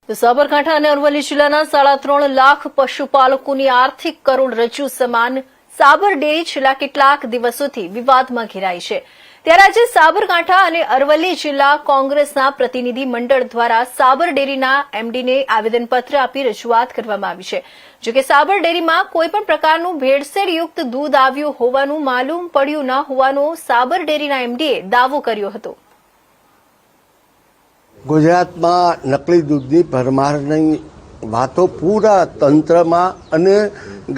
તો સાબરકાંઠા અને અરવલ્લી જિલ્લાના 3.5 લાખ પશુપાલકોની આર્થિક કરોડરજ્જુ સમાન સાબર ડેરી છેલ્લા કેટલાક દિવસોથી વિવાદમાં ઘેરાઈ છે। ત્યારે આજે સાબરકાંઠા અને અરવલ્લી જિલ્લા કોંગ્રેસના પ્રતિનિધિ મંડળ દ્વારા સાબર ડેરીના એમડીને આવેદનપત્ર આપી રજૂઆત કરવામાં આવી છે। જો કે સાબર ડેરીમાં કોઈપણ પ્રકારનું ભેળસેળયુક્ત દૂધ આવ્યું હોવાનું માલુમ પડ્યું ન હોવાનો સાબર ડેરીના એમડીએ દાવો કર્યો હતો। ગુજરાતમાં નકલી દૂધની ભરમારની વાતો પૂરા તંત્રમાં અને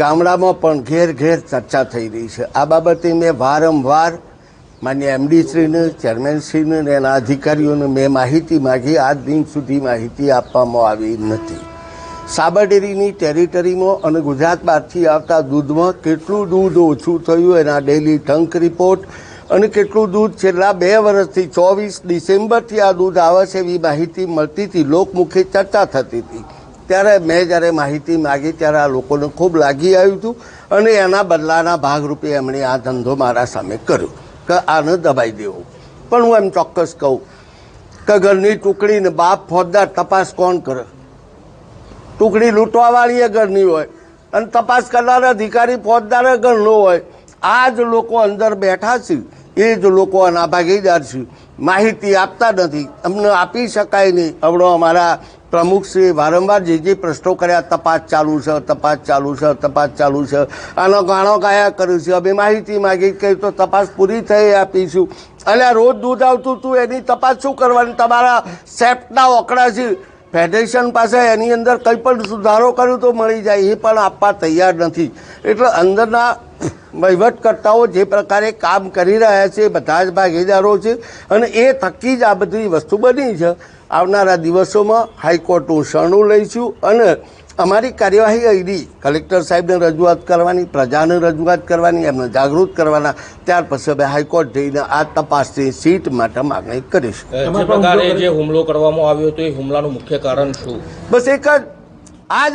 ગામડામાં પણ ઘેર ઘેર ચર્ચા થઈ રહી છે। આ બાબતે મેં વારંવાર માન્ય એમડીશ્રીને, ચેરમેનશ્રીને અને એના અધિકારીઓને મેં માહિતી માગી। આજ દિન સુધી માહિતી આપવામાં આવી નથી। સાબર ડેરીની ટેરિટરીમાં અને ગુજરાત બહારથી આવતા દૂધમાં કેટલું દૂધ ઓછું થયું એના ડેલી ટંક રિપોર્ટ અને કેટલું દૂધ છેલ્લા 2 વર્ષથી 24 ડિસેમ્બરથી આ દૂધ આવે છે એવી માહિતી મળતી હતી, લોકમુખે ચર્ચા થતી હતી। ત્યારે મેં જ્યારે માહિતી માગી ત્યારે આ લોકોને ખૂબ લાગી આવ્યું હતું અને એના બદલાના ભાગરૂપે એમણે આ ધંધો મારા સામે કર્યો કે આને દબાઈ દેવો। પણ હું એમ ચોક્કસ કહું કે ઘરની ટુકડીને બાપ ફોજદાર તપાસ કોણ કરે? ટુકડી લૂંટવાવાળી એ ઘરની હોય અને તપાસ કરનાર અધિકારી ફોજદાર ઘરનો હોય। આ જ લોકો અંદર બેઠા છે, એ જ લોકો આના ભાગીદાર છે। માહિતી આપતા નથી, અમને આપી શકાય નહીં। હમણાં અમારા પ્રમુખશ્રીએ વારંવાર જે પ્રશ્નો કર્યા, તપાસ ચાલુ છે, તપાસ ચાલુ છે, તપાસ ચાલુ છે, આનો ગાણો ગાયા કર્યું છે। અમે માહિતી માગી કે તો તપાસ પૂરી થઈ આપીશું। અને આ રોજ દૂધ આવતું હતું એની તપાસ શું કરવાની? તમારા સેફ્ટના ઓકડા છે ફેડરેશન પાસે, એની અંદર કંઈ પણ સુધારો કર્યો તો મળી જાય, એ પણ આપવા તૈયાર નથી। એટલે અંદરના વહીવટકર્તાઓ જે પ્રકારે કામ કરી રહ્યા છે બધા જ ભાગીદારો છે અને એ થકી જ આ બધી વસ્તુ બની છે। આવનારા દિવસોમાં હાઈકોર્ટનું શરણું લઈશું અને અમારી કાર્યવાહી અહીંથી કલેક્ટર સાહેબને રજૂઆત કરવાની, પ્રજાને રજૂઆત કરવાની, એમને જાગૃત કરવાના। ત્યાર પછી અમે હાઈકોર્ટ જઈને આ તપાસની સીટ માટે માગણી કરીશું। જે પ્રકારે જે હુમલો કરવામાં આવ્યો હતો એ હુમલાનું મુખ્ય કારણ શું? બસ એક જ આ